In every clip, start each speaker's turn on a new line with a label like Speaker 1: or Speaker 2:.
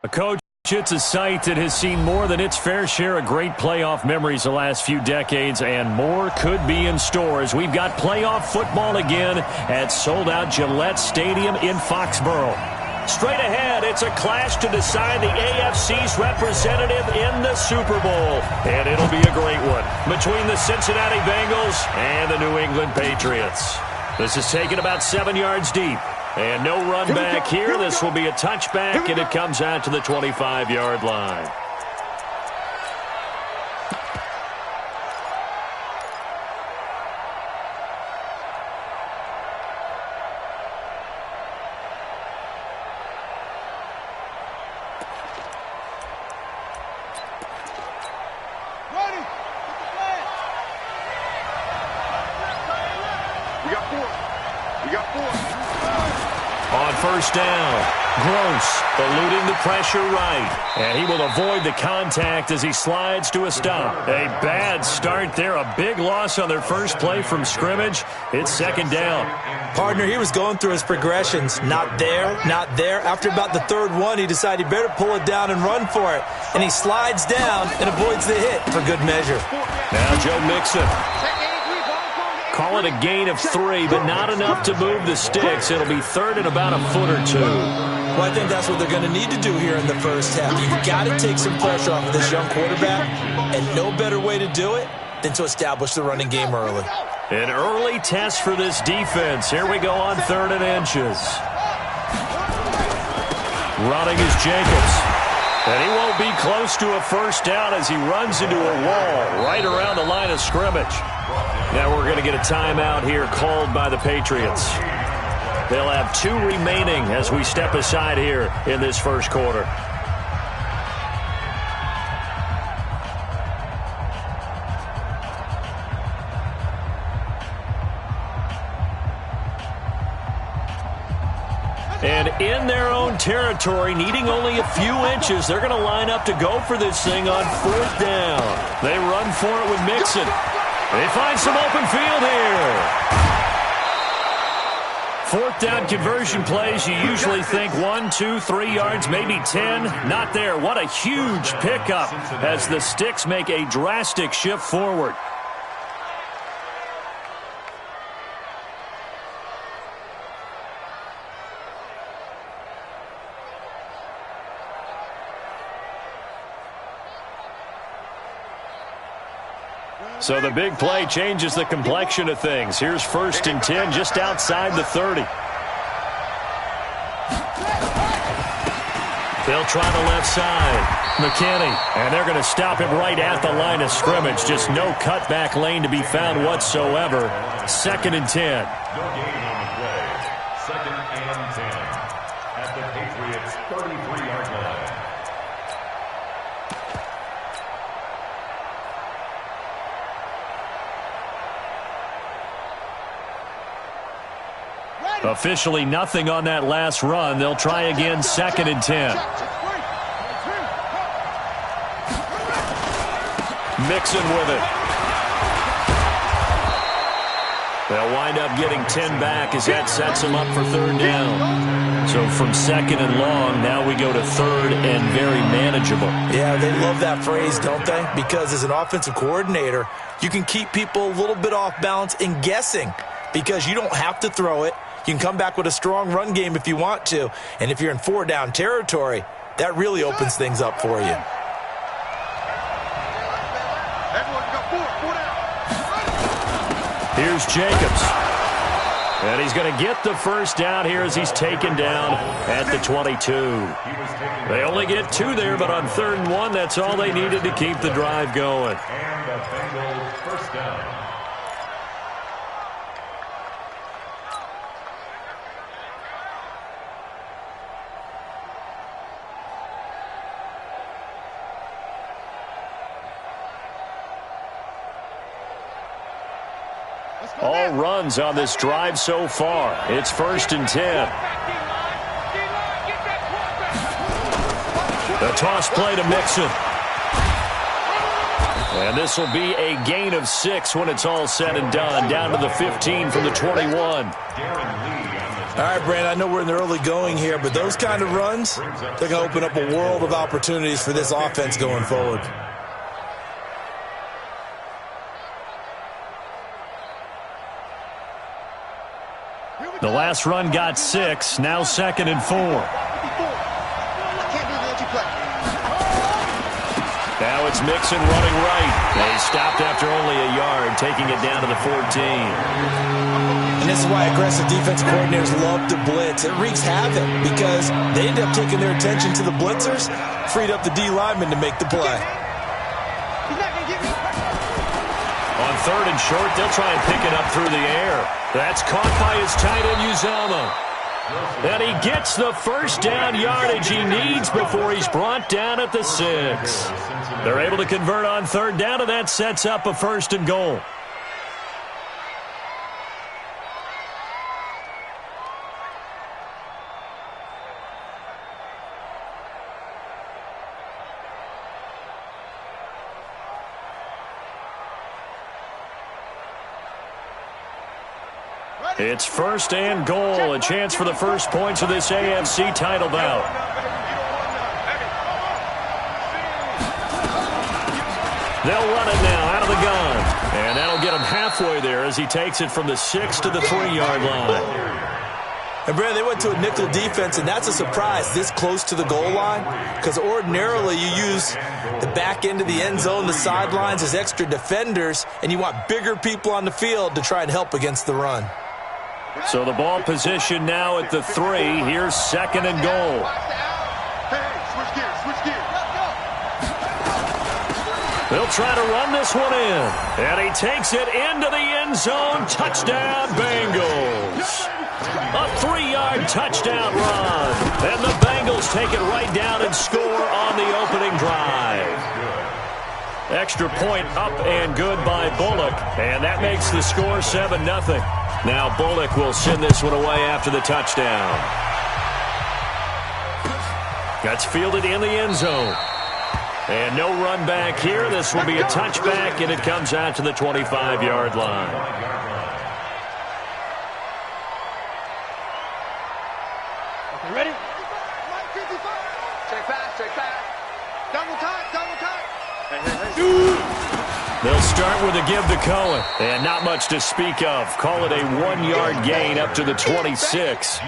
Speaker 1: A coach, it's a site that has seen more than its fair share of great playoff memories the last few decades, and more could be in store as we've got playoff football again at sold-out Gillette Stadium in Foxborough. Straight ahead, it's a clash to decide the AFC's representative in the Super Bowl, and it'll be a great one between the Cincinnati Bengals and the New England Patriots. This is taken about 7 yards deep. And no run back here. This will be a touchback, and it comes out to the 25-yard line. On first down, Gross eluding the pressure right, and he will avoid the contact as he slides to a stop. A bad start there, a big loss on their first play from scrimmage. It's second down.
Speaker 2: Partner, he was going through his progressions. Not there, not there. After about the third one, he decided he better pull it down and run for it. And he slides down and avoids the hit for good measure.
Speaker 1: Now Joe Mixon. Call it a gain of 3, but not enough to move the sticks. It'll be third and about a foot or 2.
Speaker 2: Well, I think that's what they're going to need to do here in the first half. You've got to take some pressure off of this young quarterback, and no better way to do it than to establish the running game early.
Speaker 1: An early test for this defense. Here we go on 3rd and inches. Running is Jacobs. And he won't be close to a first down as he runs into a wall right around the line of scrimmage. Now we're going to get a timeout here called by the Patriots. They'll have 2 remaining as we step aside here in this first quarter. And in their own territory, needing only a few inches, they're going to line up to go for this thing on 4th down. They run for it with Mixon. They find some open field here. 4th down conversion plays, you usually think 1, 2, 3 yards, maybe 10. Not there. What a huge pickup as the sticks make a drastic shift forward. So the big play changes the complexion of things. Here's 1st and 10 just outside the 30. They'll try the left side. McKinney, and they're going to stop him right at the line of scrimmage. Just no cutback lane to be found whatsoever. 2nd and 10.
Speaker 3: No gain on the play. 2nd and 10 at the Patriots' 33-yard line.
Speaker 1: Officially nothing on that last run. They'll try again 2nd and 10. Mixon with it. They'll wind up getting 10 back as that sets them up for 3rd down. So from 2nd and long, now we go to 3rd and very manageable.
Speaker 2: Yeah, they love that phrase, don't they? Because as an offensive coordinator, you can keep people a little bit off balance and guessing because you don't have to throw it. You can come back with a strong run game if you want to. And if you're in 4-down territory, that really opens things up for you.
Speaker 1: Here's Jacobs. And he's going to get the first down here as he's taken down at the 22. They only get 2 there, but on 3rd and 1, that's all they needed to keep the drive going.
Speaker 3: And the Bengals first down.
Speaker 1: All runs on this drive so far. It's 1st and 10. The toss play to Mixon. And this will be a gain of 6 when it's all said and done. Down to the 15 from the 21.
Speaker 3: Darren Lee on the
Speaker 2: All right, Brandon, I know we're in the early going here, but those kind of runs, they're going to open up a world of opportunities for this offense going forward.
Speaker 1: The last run got 6, now 2nd and 4. Now it's Mixon running right. They stopped after only a yard, taking it down to the 14.
Speaker 2: And this is why aggressive defense coordinators love to blitz. It wreaks havoc because they end up taking their attention to the blitzers, freed up the D lineman to make the play.
Speaker 1: On 3rd and short, they'll try and pick it up through the air. That's caught by his tight end, Uzama. And he gets the first down yardage he needs before he's brought down at the 6. They're able to convert on 3rd down, and that sets up a 1st and goal. It's 1st and goal, a chance for the first points of this AFC title bout. They'll run it now out of the gun, and that'll get him halfway there as he takes it from the 6 to the 3-yard line.
Speaker 2: And, Brandon, they went to a nickel defense, and that's a surprise this close to the goal line because ordinarily you use the back end of the end zone, the sidelines as extra defenders, and you want bigger people on the field to try and help against the run.
Speaker 1: So the ball position now at the 3. Here's 2nd and goal. They'll try to run this one in. And he takes it into the end zone. Touchdown, Bengals. A 3-yard touchdown run. And the Bengals take it right down and score on the opening drive. Extra point up and good by Bullock. And that makes the score 7-0. Now Bullock will send this one away after the touchdown. That's fielded in the end zone. And no run back here. This will be a touchback, and it comes out to the 25-yard line.
Speaker 4: Okay, ready? Check back. Double time.
Speaker 1: They'll start with a give to Cohen. And not much to speak of. Call it a 1-yard gain up to the 26.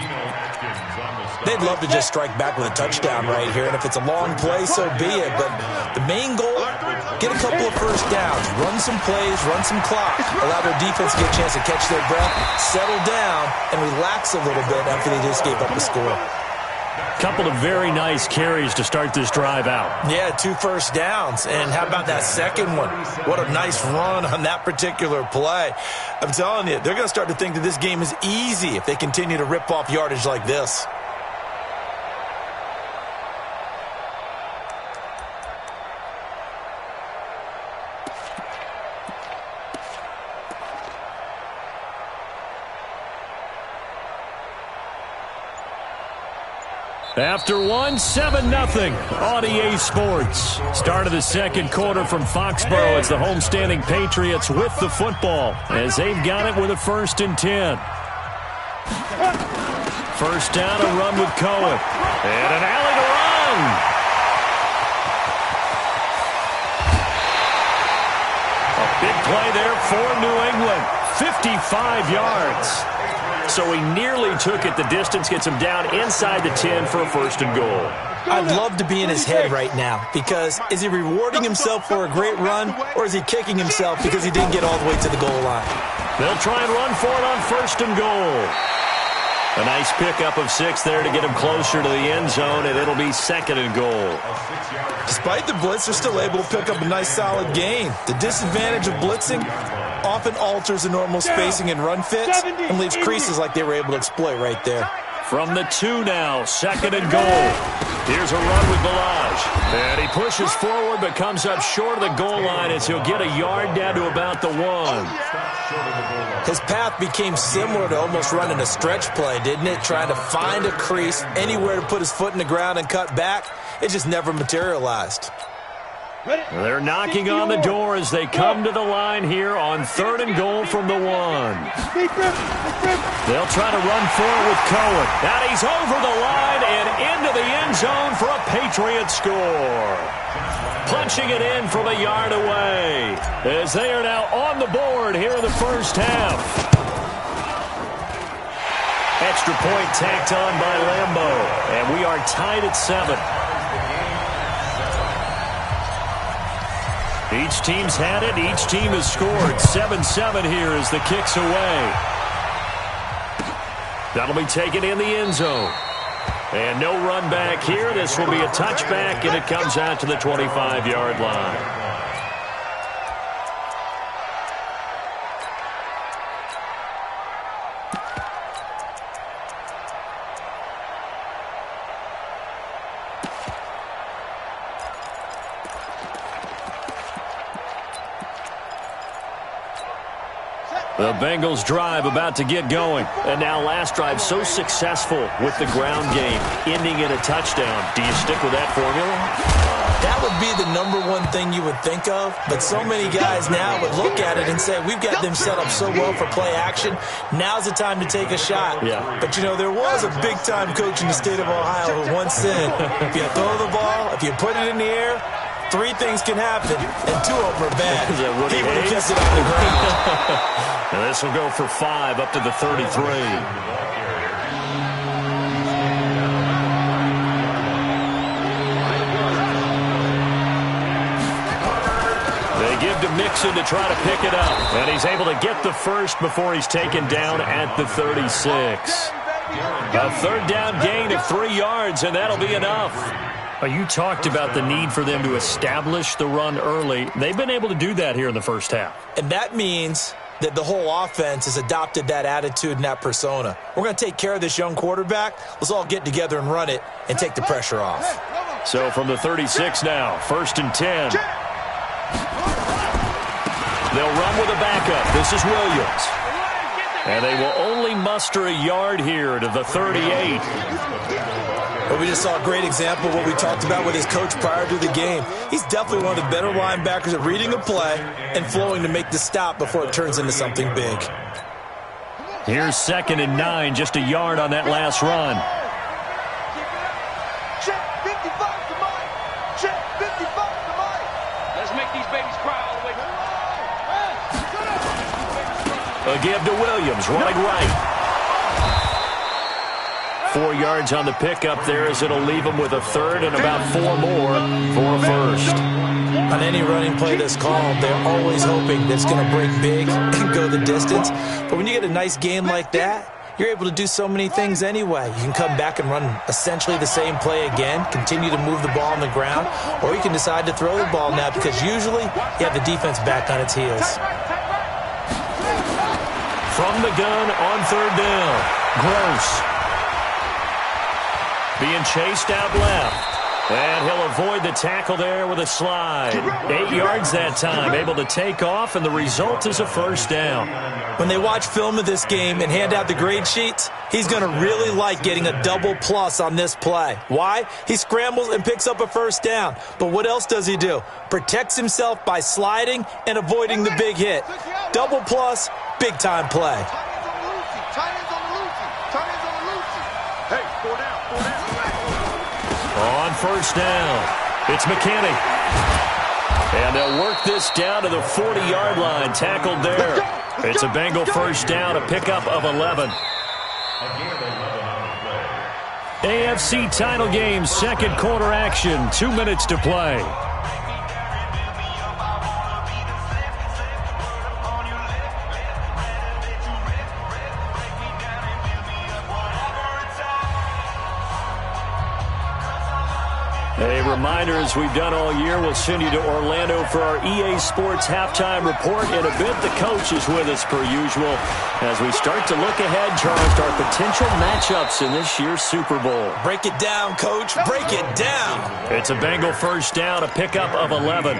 Speaker 2: They'd love to just strike back with a touchdown right here, and if it's a long play, so be it. But the main goal, get a couple of first downs, run some plays, run some clock, allow their defense to get a chance to catch their breath, settle down, and relax a little bit after they just gave up the score.
Speaker 1: Couple of very nice carries to start this drive out.
Speaker 2: Yeah, 2 first downs. And how about that second one? What a nice run on that particular play. I'm telling you, they're going to start to think that this game is easy if they continue to rip off yardage like this.
Speaker 1: After 7-0 on EA Sports. Start of the second quarter from Foxborough. It's the homestanding Patriots with the football as they've got it with a 1st and 10. First down, a run with Cohen. And an alley to run. A big play there for New England. 55 yards. So he nearly took it the distance, gets him down inside the 10 for a 1st and goal.
Speaker 2: I'd love to be in his head right now because is he rewarding himself for a great run or is he kicking himself because he didn't get all the way to the goal line?
Speaker 1: They'll try and run for it on 1st and goal. A nice pickup of 6 there to get him closer to the end zone, and it'll be 2nd and goal.
Speaker 2: Despite the blitz, they're still able to pick up a nice solid gain. The disadvantage of blitzing often alters the normal spacing and run fits and leaves creases like they were able to exploit right there.
Speaker 1: From the 2 now, 2nd and goal. Here's a run with Balaj. And he pushes forward but comes up short of the goal line as he'll get a yard down to about the 1.
Speaker 2: His path became similar to almost running a stretch play, didn't it? Trying to find a crease, anywhere to put his foot in the ground and cut back. It just never materialized.
Speaker 1: They're knocking on the door as they come to the line here on 3rd and goal from the 1. They'll try to run forward with Cohen. And he's over the line and into the end zone for a Patriot score. Punching it in from a yard away as they are now on the board here in the first half. Extra point tacked on by Lambo, and we are tied at 7. Each team's had it. Each team has scored. 7-7 here as the kick's away. That'll be taken in the end zone. And no run back here. This will be a touchback, and it comes out to the 25-yard line. The Bengals drive about to get going. And now last drive so successful with the ground game, ending in a touchdown. Do you stick with that formula?
Speaker 2: That would be the #1 thing you would think of, but so many guys now would look at it and say, we've got them set up so well for play action, now's the time to take a shot.
Speaker 1: Yeah.
Speaker 2: But, you know, there was a big-time coach in the state of Ohio who once said, if you throw the ball, if you put it in the air, 3 things can happen, and 2 of them are bad. He would have kept it on the ground.
Speaker 1: And this will go for 5 up to the 33. They give to Mixon to try to pick it up. And he's able to get the first before he's taken down at the 36. A 3rd down gain of 3 yards, and that'll be enough. You talked about the need for them to establish the run early. They've been able to do that here in the first half.
Speaker 2: And that means that the whole offense has adopted that attitude and that persona. We're going to take care of this young quarterback. Let's all get together and run it and take the pressure off.
Speaker 1: So from the 36 now, 1st and 10. They'll run with a backup. This is Williams. And they will only muster a yard here to the 38.
Speaker 2: But we just saw a great example of what we talked about with his coach prior to the game. He's definitely one of the better linebackers at reading a play and flowing to make the stop before it turns into something big.
Speaker 1: Here's 2nd and 9, just a yard on that last run.
Speaker 4: Check 55 to Mike. Check 55 to Mike. Let's make these babies cry all the way.
Speaker 1: A give to Williams, running right. 4 yards on the pickup there as it'll leave him with a 3rd and about 4 more for a first.
Speaker 2: On any running play that's called, they're always hoping that it's going to break big and go the distance. But when you get a nice game like that, you're able to do so many things anyway. You can come back and run essentially the same play again, continue to move the ball on the ground, or you can decide to throw the ball now because usually you have the defense back on its heels.
Speaker 1: From the gun on 3rd down, Gross. Being chased out left. And he'll avoid the tackle there with a slide. 8 yards that time, able to take off, and the result is a first down.
Speaker 2: When they watch film of this game and hand out the grade sheets, he's going to really like getting a double plus on this play. Why? He scrambles and picks up a first down. But what else does he do? Protects himself by sliding and avoiding the big hit. Double plus, big-time play.
Speaker 1: On first down, it's McKinney. And they'll work this down to the 40-yard line, tackled there. It's a Bengal first down, a pickup of 11. AFC title game, 2nd quarter action, 2 minutes to play. A reminder, as we've done all year, we'll send you to Orlando for our EA Sports halftime report. In a bit, the coach is with us per usual as we start to look ahead, Charles, to our potential matchups in this year's Super Bowl.
Speaker 2: Break it down, Coach. Break it down.
Speaker 1: It's a Bengal first down, a pickup of 11.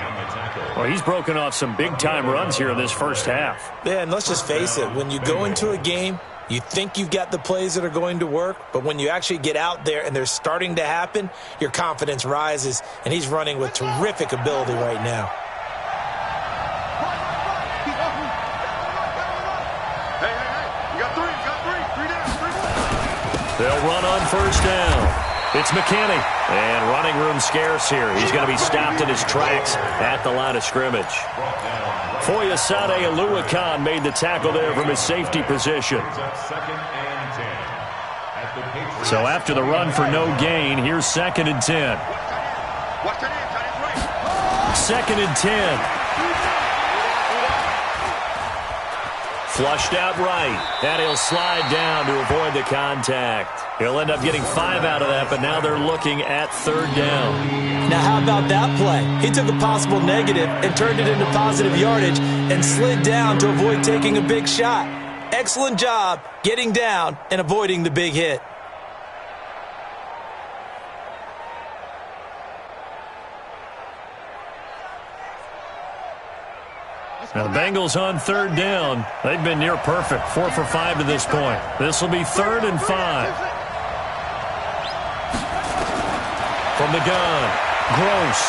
Speaker 1: Well, he's broken off some big-time runs here in this first half.
Speaker 2: Yeah, and let's just face it. When you go into a game You think you've got the plays that are going to work, but when you actually get out there and they're starting to happen, your confidence rises, and he's running with terrific ability right now.
Speaker 1: They'll run on first down. It's McKinney, and running room scarce here. He's going to be stopped in his tracks at the line of scrimmage. Foyesade Aluakan made the tackle there from his safety position. So after the run for no gain, here's 2nd and 10. 2nd and 10. Flushed out right, and he'll slide down to avoid the contact. He'll end up getting 5 out of that, but now they're looking at 3rd down.
Speaker 2: Now how about that play? He took a possible negative and turned it into positive yardage and slid down to avoid taking a big shot. Excellent job getting down and avoiding the big hit.
Speaker 1: Now the Bengals on 3rd down. They've been near perfect, 4 for 5 to this point. This will be 3rd and 5. From the gun, Gross.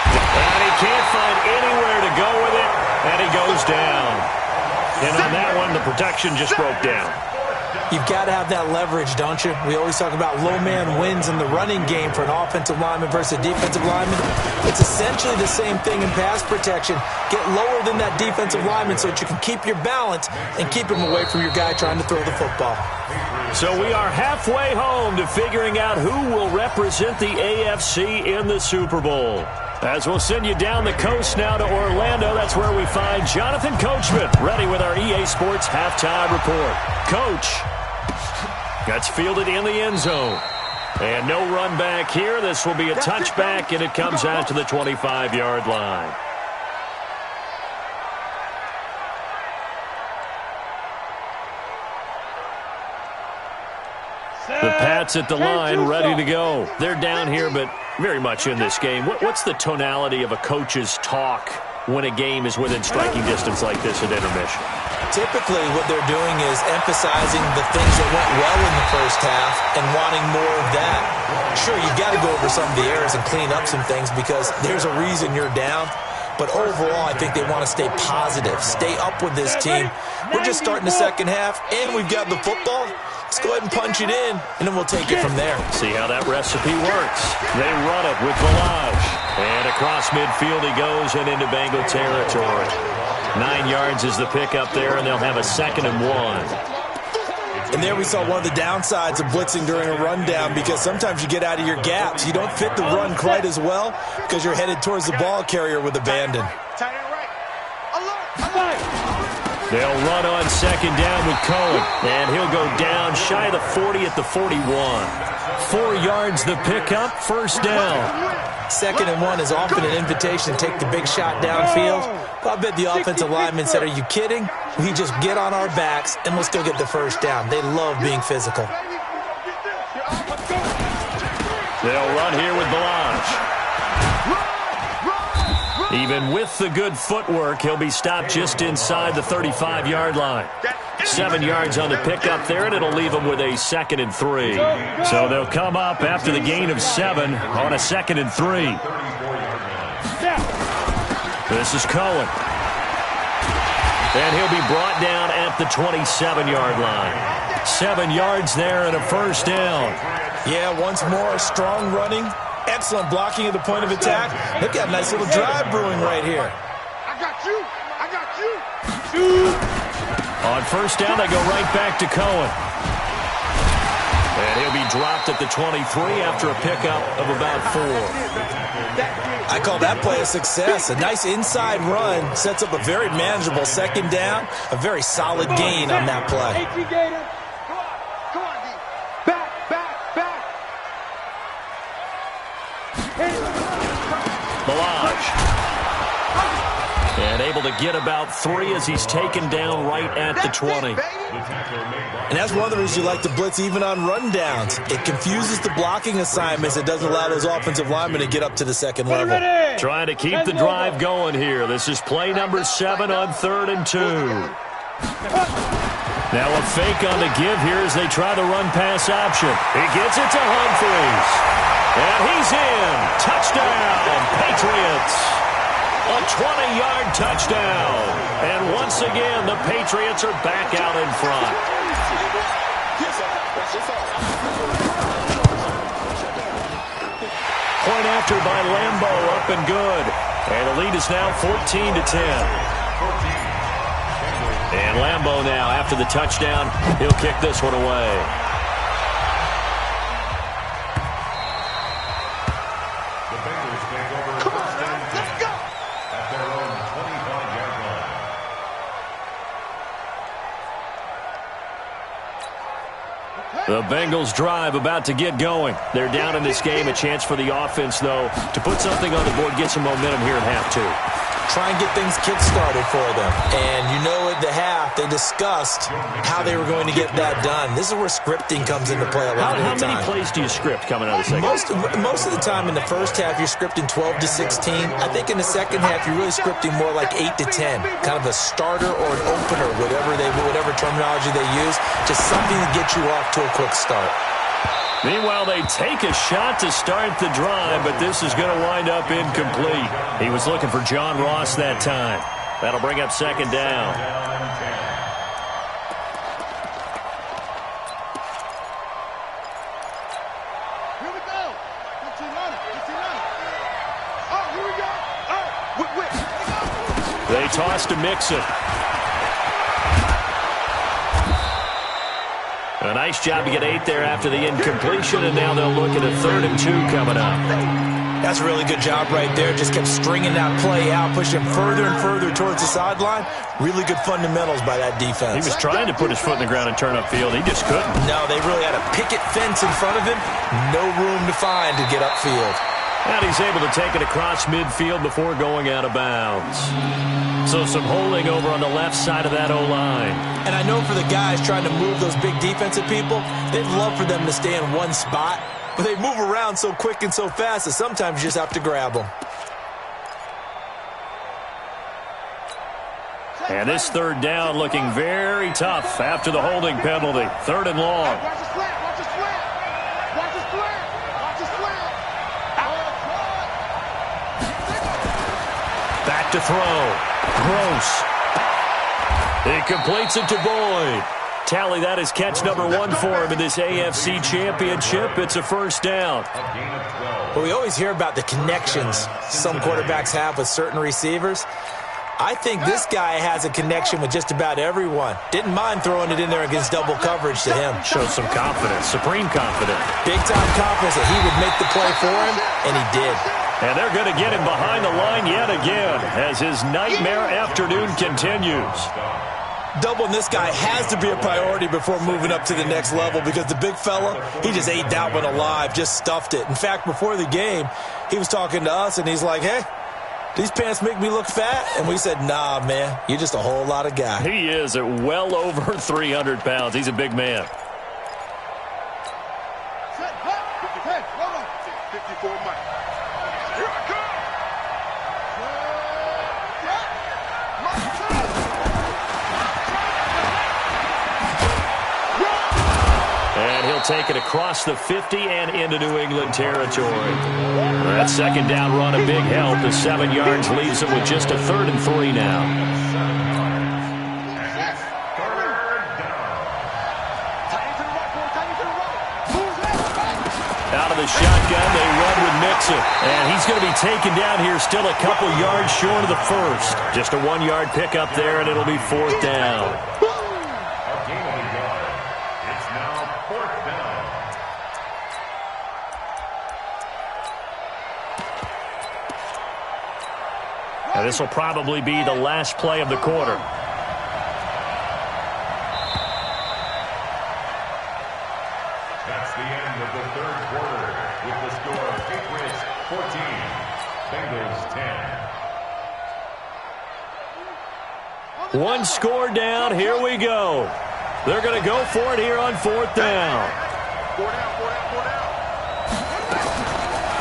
Speaker 1: And he can't find anywhere to go with it, and he goes down. And on that one, the protection just broke down.
Speaker 2: You've got to have that leverage, don't you? We always talk about low man wins in the running game for an offensive lineman versus a defensive lineman. It's essentially the same thing in pass protection. Get lower than that defensive lineman so that you can keep your balance and keep him away from your guy trying to throw the football.
Speaker 1: So we are halfway home to figuring out who will represent the AFC in the Super Bowl. As we'll send you down the coast now to Orlando, that's where we find Jonathan Coachman, ready with our EA Sports halftime report. Coach, that's fielded in the end zone. And no run back here. This will be a touchback, and it comes out to the 25-yard line. The Pats at the line, ready to go. They're down here, but very much in this game. What's the tonality of a coach's talk when a game is within striking distance like this at intermission?
Speaker 2: Typically, what they're doing is emphasizing the things that went well in the first half and wanting more of that. Sure, you've got to go over some of the errors and clean up some things because there's a reason you're down. But overall, I think they want to stay positive, stay up with this team. We're just starting the second half, and we've got the football. Let's go ahead and punch it in, and then we'll take it from there.
Speaker 1: See how that recipe works. They run it with Balaj. And across midfield he goes and into Bengal territory. 9 yards is the pickup there, and they'll have a 2nd and 1.
Speaker 2: And there we saw one of the downsides of blitzing during a rundown because sometimes you get out of your gaps. You don't fit the run quite as well because you're headed towards the ball carrier with abandon.
Speaker 1: They'll run on 2nd down with Cohen, and he'll go down shy of the 40 at the 41. 4 yards the pickup, 1st down.
Speaker 2: 2nd and 1 is often an invitation to take the big shot downfield. I bet the offensive lineman said, are you kidding? We just get on our backs, and we'll still get the 1st down. They love being physical.
Speaker 1: They'll run here with Balaj. Even with the good footwork, he'll be stopped just inside the 35-yard line. 7 yards on the pickup there, and it'll leave them with a 2nd and 3. So they'll come up after the gain of 7 on a 2nd and 3. This is Cohen. And he'll be brought down at the 27-yard line. 7 yards there and a 1st down.
Speaker 2: Yeah, once more, strong running. Excellent blocking at the point of attack. They've got a nice little drive brewing right here.
Speaker 4: I got you. I got you.
Speaker 1: On 1st down, they go right back to Cohen. And he'll be dropped at the 23 after a pickup of about 4.
Speaker 2: I call that play a success. A nice inside run sets up a very manageable 2nd down. A very solid gain on that play.
Speaker 4: Come on, D. Back.
Speaker 1: Balaj. And able to get about 3 as he's taken down right at the 20.
Speaker 2: And that's one of the reasons you like to blitz even on rundowns. It confuses the blocking assignments. It doesn't allow those offensive linemen to get up to the 2nd level.
Speaker 1: Trying to keep the drive going here. This is play number 7 on 3rd and 2. Now a fake on the give here as they try the run-pass option. He gets it to Humphries. And he's in. Touchdown, Patriots. A 20-yard touchdown. And once again, the Patriots are back out in front. Point after by Lambo, up and good. And the lead is now 14-10. And Lambo now, after the touchdown, he'll kick this one away.
Speaker 3: The Bengals take over first and 10 at their own 25-yard line.
Speaker 1: The Bengals drive about to get going. They're down in this game. A chance for the offense, though, to put something on the board, get some momentum here at half two.
Speaker 2: Try and get things kick-started for them. And you know at the half, they discussed how they were going to get that done. This is where scripting comes into play a lot of the time.
Speaker 1: How many plays do you script coming out of the second?
Speaker 2: Most of the time in the first half, you're scripting 12 to 16. I think in the second half, you're really scripting more like 8 to 10. Kind of a starter or an opener, whatever terminology they use. Just something to get you off to a quick start.
Speaker 1: Meanwhile, they take a shot to start the drive, but this is going to wind up incomplete. He was looking for John Ross that time. That'll bring up second down.
Speaker 4: Here we go. 15 on it. 15 on it. Oh, here we go. Oh, whip.
Speaker 1: They toss to Mixon. A nice job to get 8 there after the incompletion, and now they'll look at a 3rd and 2 coming up.
Speaker 2: That's a really good job right there. Just kept stringing that play out, pushing further and further towards the sideline. Really good fundamentals by that defense.
Speaker 1: He was trying to put his foot in the ground and turn upfield. He just couldn't.
Speaker 2: No, they really had a picket fence in front of him. No room to find to get upfield.
Speaker 1: And he's able to take it across midfield before going out of bounds. So some holding over on the left side of that O-line.
Speaker 2: And I know for the guys trying to move those big defensive people, they'd love for them to stay in one spot. But they move around so quick and so fast that sometimes you just have to grab them.
Speaker 1: And this 3rd down looking very tough after the holding penalty. 3rd and long.
Speaker 4: Watch the slant. Watch the slant. Watch the slant. Watch the slant.
Speaker 1: Back to throw. Gross. He completes it to Boyd. Tally, that is catch number 1 for him in this AFC Championship. It's a first down.
Speaker 2: Well, we always hear about the connections some quarterbacks have with certain receivers. I think this guy has a connection with just about everyone. Didn't mind throwing it in there against double coverage to him.
Speaker 1: Shows some confidence, supreme confidence.
Speaker 2: Big-time confidence that he would make the play for him, and he did.
Speaker 1: And they're going to get him behind the line yet again as his nightmare afternoon continues.
Speaker 2: Doubling this guy has to be a priority before moving up to the next level because the big fella, he just ate that one alive, just stuffed it. In fact, before the game, he was talking to us, and he's like, hey, these pants make me look fat? And we said, nah, man, you're just a whole lot of guy.
Speaker 1: He is at well over 300 pounds. He's a big man.
Speaker 4: Set, 10, hold on. 54 Mike. Here I come.
Speaker 1: And he'll take it across the 50 and into New England territory. That second down run a big help as 7 yards leaves him with just a 3rd and 3 now. Out of the shotgun, they run with Mixon. And he's going to be taken down here still a couple yards short of the first. Just a 1-yard pickup there, and it'll be 4th down. And this will probably be the last play of the quarter.
Speaker 3: That's the end of the 3rd quarter with the score Patriots 14, Bengals 10.
Speaker 1: One score down. Here we go. They're going to go for it here on 4th down.
Speaker 4: 4 down.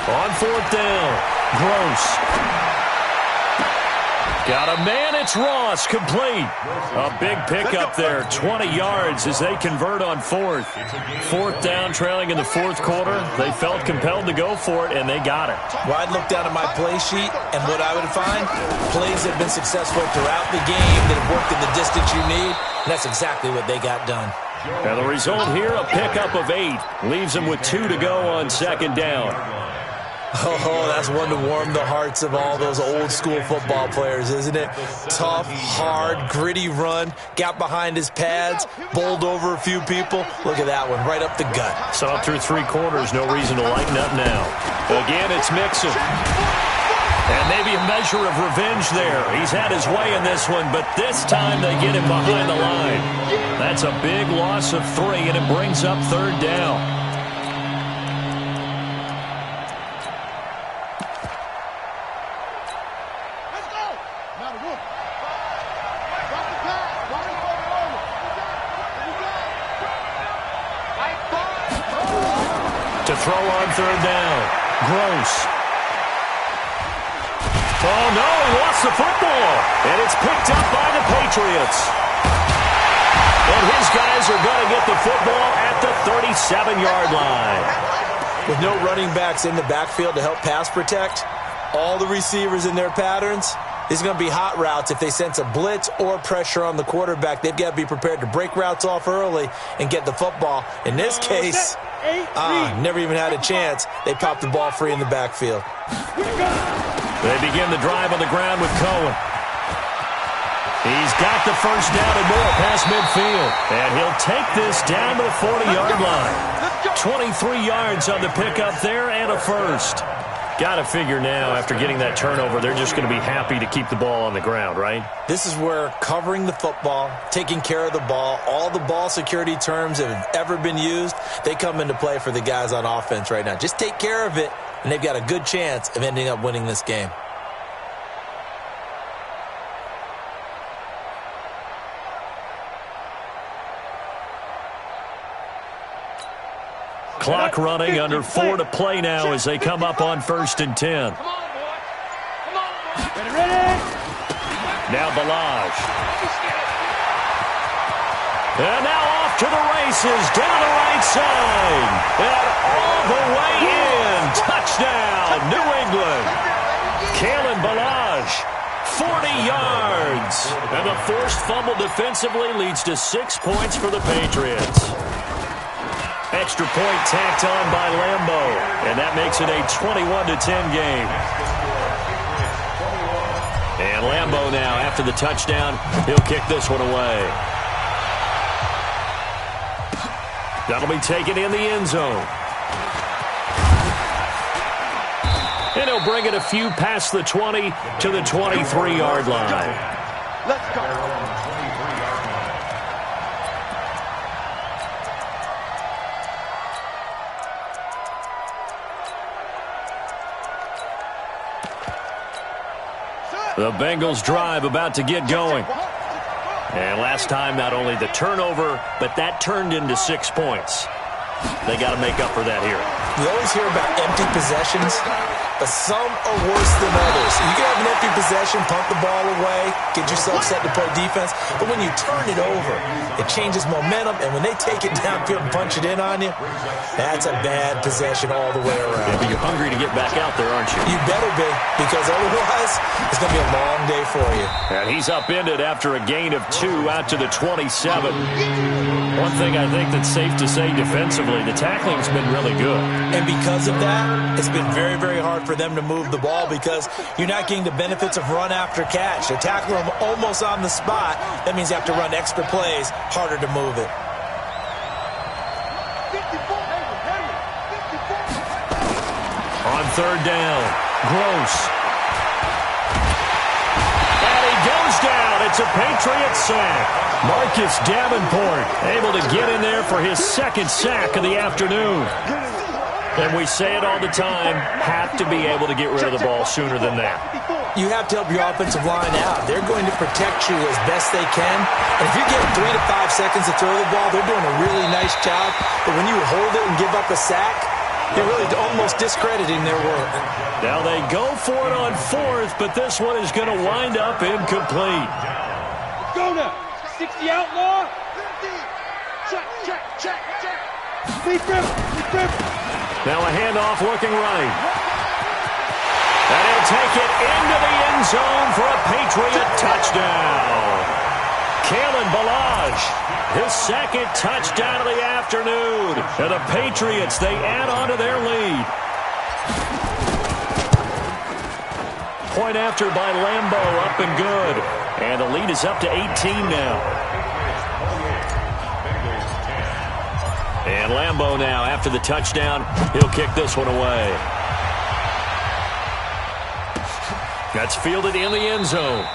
Speaker 1: On 4th down, Gross. Got a man, it's Ross, complete. A big pickup there, 20 yards as they convert on fourth. Fourth down, trailing in the fourth quarter. They felt compelled to go for it, and they got it.
Speaker 2: Well, I'd look down at my play sheet, and what I would find, plays that have been successful throughout the game that have worked in the distance you need, and that's exactly what they got done.
Speaker 1: And the result here, a pickup of 8. Leaves them with 2 to go on second down.
Speaker 2: Oh, that's one to warm the hearts of all those old-school football players, isn't it? Tough, hard, gritty run, got behind his pads, bowled over a few people. Look at that one, right up the gut.
Speaker 1: Saw it through 3 quarters, no reason to lighten up now. Again, it's Mixon. And maybe a measure of revenge there. He's had his way in this one, but this time they get him behind the line. That's a big loss of 3, and it brings up third down. To throw on third down. Gross. Oh, no, he lost the football. And it's picked up by the Patriots. And his guys are going to get the football at the 37-yard line.
Speaker 2: With no running backs in the backfield to help pass protect, all the receivers in their patterns, these are going to be hot routes. If they sense a blitz or pressure on the quarterback, they've got to be prepared to break routes off early and get the football. In this case, never even had a chance. They popped the ball free in the backfield.
Speaker 1: They begin the drive on the ground with Cohen. He's got the first down and more past midfield. And he'll take this down to the 40-yard line. 23 yards on the pickup there and a first. Got to figure now, after getting that turnover, they're just going to be happy to keep the ball on the ground, right?
Speaker 2: This is where covering the football, taking care of the ball, all the ball security terms that have ever been used, they come into play for the guys on offense right now. Just take care of it, and they've got a good chance of ending up winning this game.
Speaker 1: Clock running, under 4 to play now as they come up on 1st and 10. Now Balaj. And now off to the races, down the right side. And all the way in. Touchdown, New England. Kalen Balaj, 40 yards. And the forced fumble defensively leads to 6 points for the Patriots. Extra point tacked on by Lambo, and that makes it a 21-10 game. And Lambo now, after the touchdown, he'll kick this one away. That'll be taken in the end zone. And he'll bring it a few past the 20 to the 23-yard line.
Speaker 4: Let's go.
Speaker 1: The Bengals drive about to get going. And last time, not only the turnover, but that turned into 6 points. They got to make up for that here.
Speaker 2: We always hear about empty possessions, but some are worse than others. You can have an empty possession, punt the ball away, get yourself set to play defense, but when you turn it over, it changes momentum, and when they take it downfield and punch it in on you, that's a bad possession all the way around.
Speaker 1: Yeah, but you're hungry to get back out there, aren't you?
Speaker 2: You better be, because otherwise, it's going to be a long day for you.
Speaker 1: And he's upended after a gain of 2 out to the 27. One thing I think that's safe to say defensively, the tackling's been really good.
Speaker 2: And because of that, it's been very, very hard for them to move the ball because you're not getting the benefits of run after catch. They tackle them almost on the spot. That means you have to run extra plays, harder to move it.
Speaker 1: On third down, Gross. And he goes down. It's a Patriots sack. Marcus Davenport able to get in there for his second sack of the afternoon. And we say it all the time, have to be able to get rid of the ball sooner than that.
Speaker 2: You have to help your offensive line out. They're going to protect you as best they can. And if you're getting 3 to 5 seconds to throw the ball, they're doing a really nice job. But when you hold it and give up a sack, You're really almost discrediting their work.
Speaker 1: Now they go for it on fourth, but this one is going to wind up incomplete.
Speaker 4: Go now. 60 outlaw. 50. Check. Be different.
Speaker 1: Now a handoff looking right. And he'll take it into the end zone for a Patriot touchdown. Kalen Ballage, his second touchdown of the afternoon. And the Patriots, they add on to their lead. Point after by Lambeau, up and good. And the lead is up to 18 now. And Lambeau now, after the touchdown, he'll kick this one away. That's fielded in the end zone.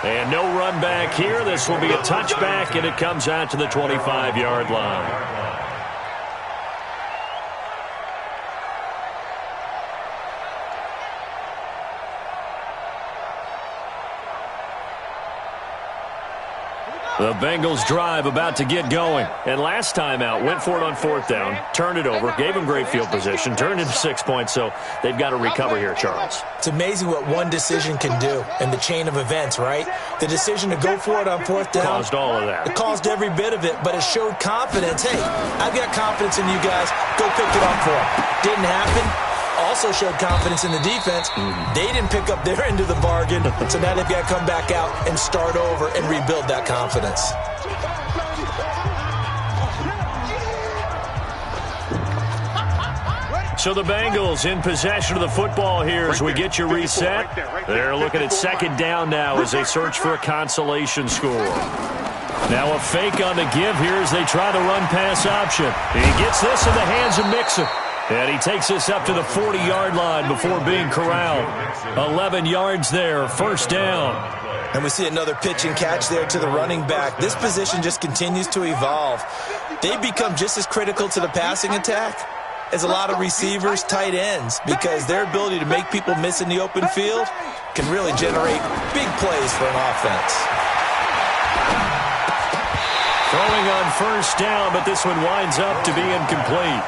Speaker 1: And no run back here. This will be a touchback, and it comes out to the 25-yard line. The Bengals drive about to get going. And last time out, went for it on fourth down, turned it over, gave them great field position, turned into 6 points, so they've got to recover here, Charles.
Speaker 2: It's amazing what one decision can do in the chain of events, right? The decision to go for it on fourth down.
Speaker 1: Caused all of that.
Speaker 2: It caused every bit of it, but it showed confidence. Hey, I've got confidence in you guys. Go pick it up for them. Didn't happen. Also showed confidence in the defense. They didn't pick up their end of the bargain, so now they've got to come back out and start over and rebuild that confidence.
Speaker 1: So the Bengals in possession of the football here as we get you reset. They're looking at second down now as they search for a consolation score. Now a fake on the give here as they try the run-pass option. He gets this in the hands of Mixon. And he takes this up to the 40-yard line before being corralled. 11 yards there, first down.
Speaker 2: And we see another pitch and catch there to the running back. This position just continues to evolve. They become just as critical to the passing attack as a lot of receivers, tight ends, because their ability to make people miss in the open field can really generate big plays for an offense.
Speaker 1: Throwing on first down, but this one winds up to be incomplete.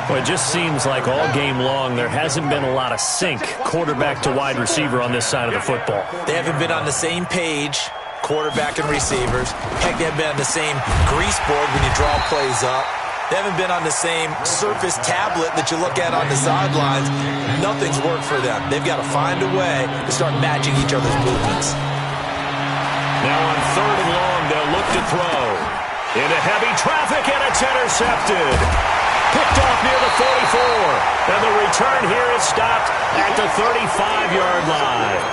Speaker 1: Well, it just seems like all game long there hasn't been a lot of sync quarterback to wide receiver on this side of the football.
Speaker 2: They haven't been on the same page, quarterback and receivers. Heck, they haven't been on the same grease board when you draw plays up. They haven't been on the same surface tablet that you look at on the sidelines. Nothing's worked for them. They've got to find a way to start matching each other's movements.
Speaker 1: Now on third and long, they'll look to throw. Into heavy traffic, and it's intercepted. Picked off near the 44. And the return here is stopped at the 35-yard line.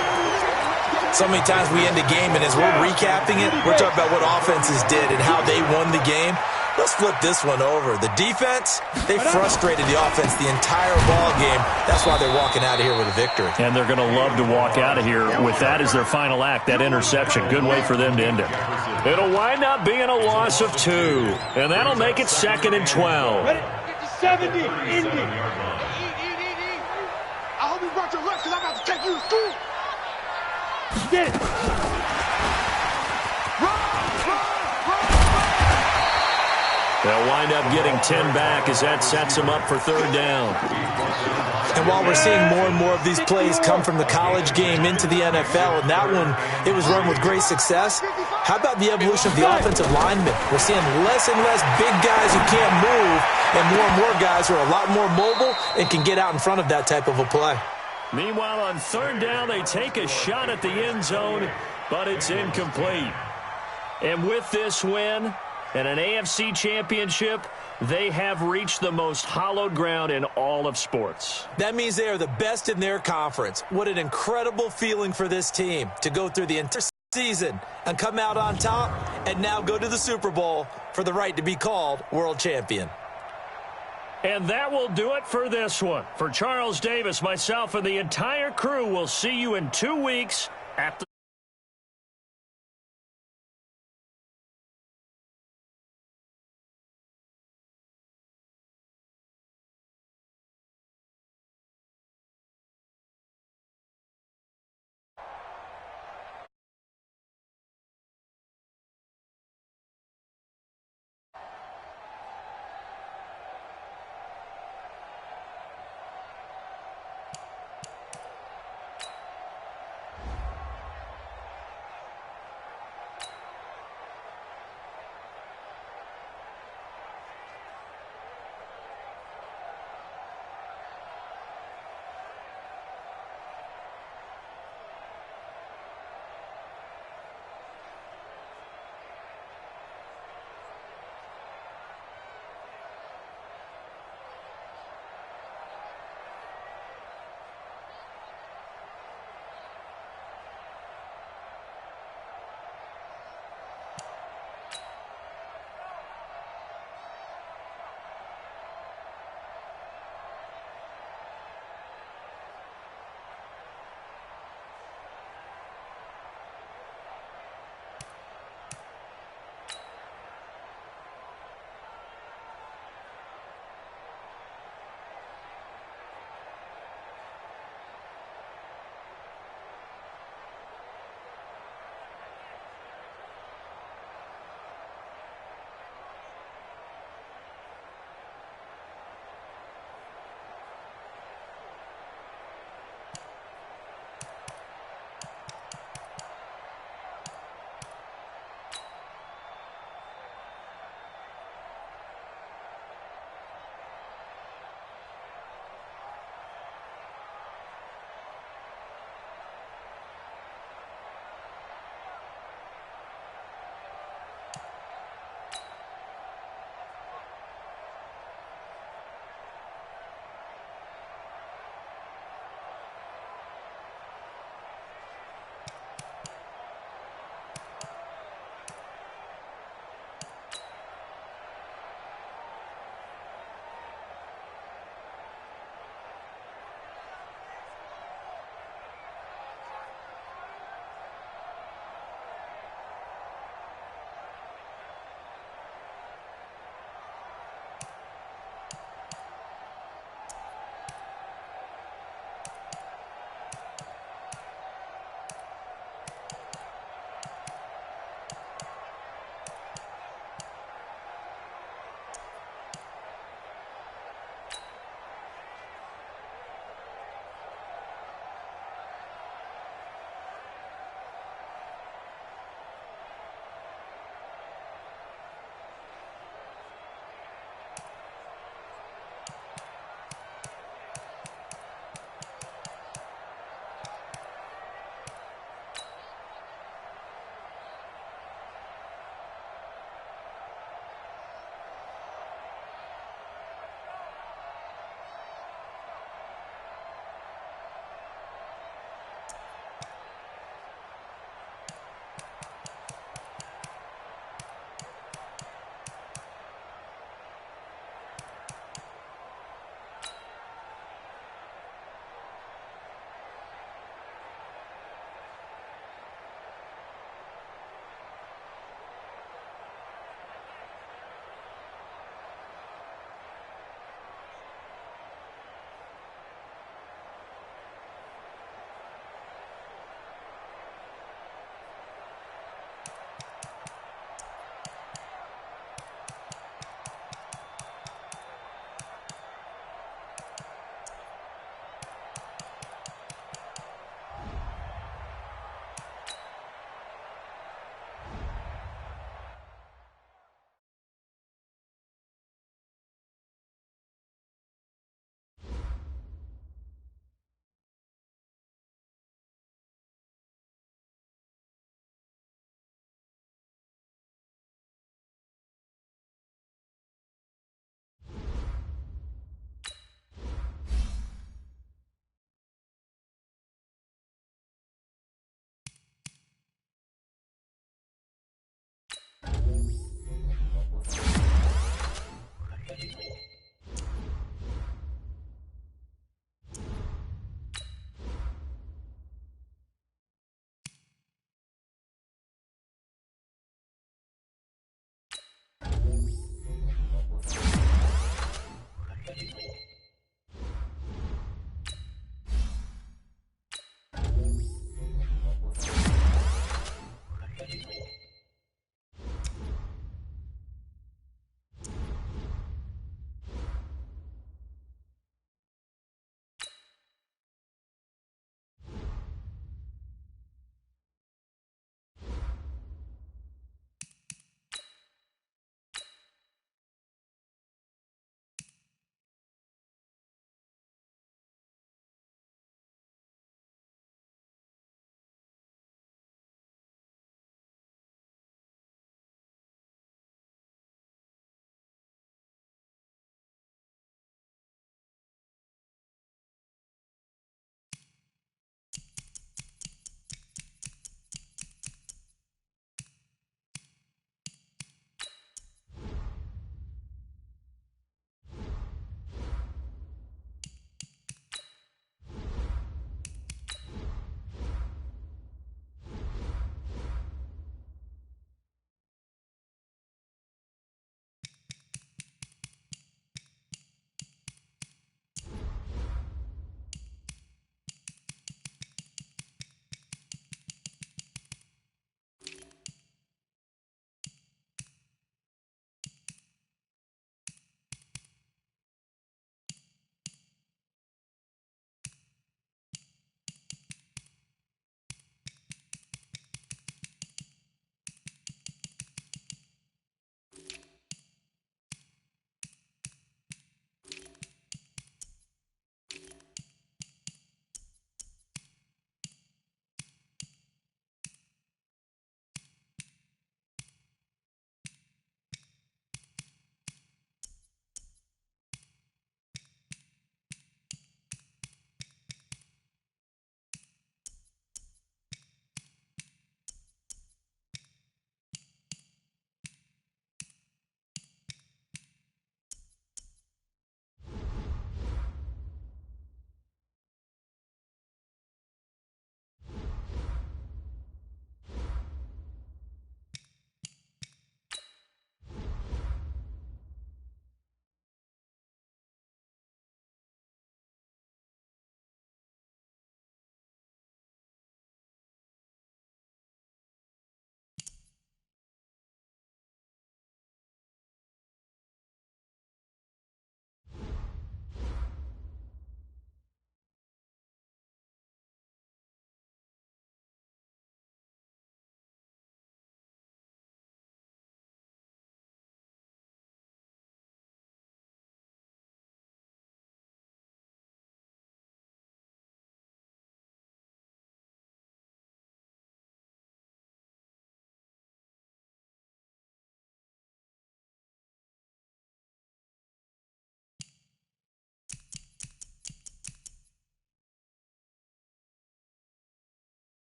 Speaker 2: So many times we end a game, and as we're recapping it, we're talking about what offenses did and how they won the game. Let's flip this one over. The defense, they frustrated the offense the entire ball game. That's why they're walking out of here with a victory.
Speaker 1: And they're going to love to walk out of here with that as their final act, that interception. Good way for them to end it. It'll wind up being a loss of 2, and that'll make it 2nd and 12.
Speaker 4: Ready? 70, Indy. I hope you brought your lunch because I'm about to take you to school. Get it.
Speaker 1: They'll wind up getting 10 back as that sets them up for third down.
Speaker 2: And while we're seeing more and more of these plays come from the college game into the NFL, and that one, it was run with great success, how about the evolution of the offensive linemen? We're seeing less and less big guys who can't move and more guys who are a lot more mobile and can get out in front of that type of a play.
Speaker 1: Meanwhile, on third down, they take a shot at the end zone, but it's incomplete. And with this win and an AFC championship, they have reached the most hallowed ground in all of sports.
Speaker 2: That means they are the best in their conference. What an incredible feeling for this team to go through the entire season and come out on top and now go to the Super Bowl for the right to be called world champion.
Speaker 1: And that will do it for this one. For Charles Davis, myself, and the entire crew, we'll see you in 2 weeks at the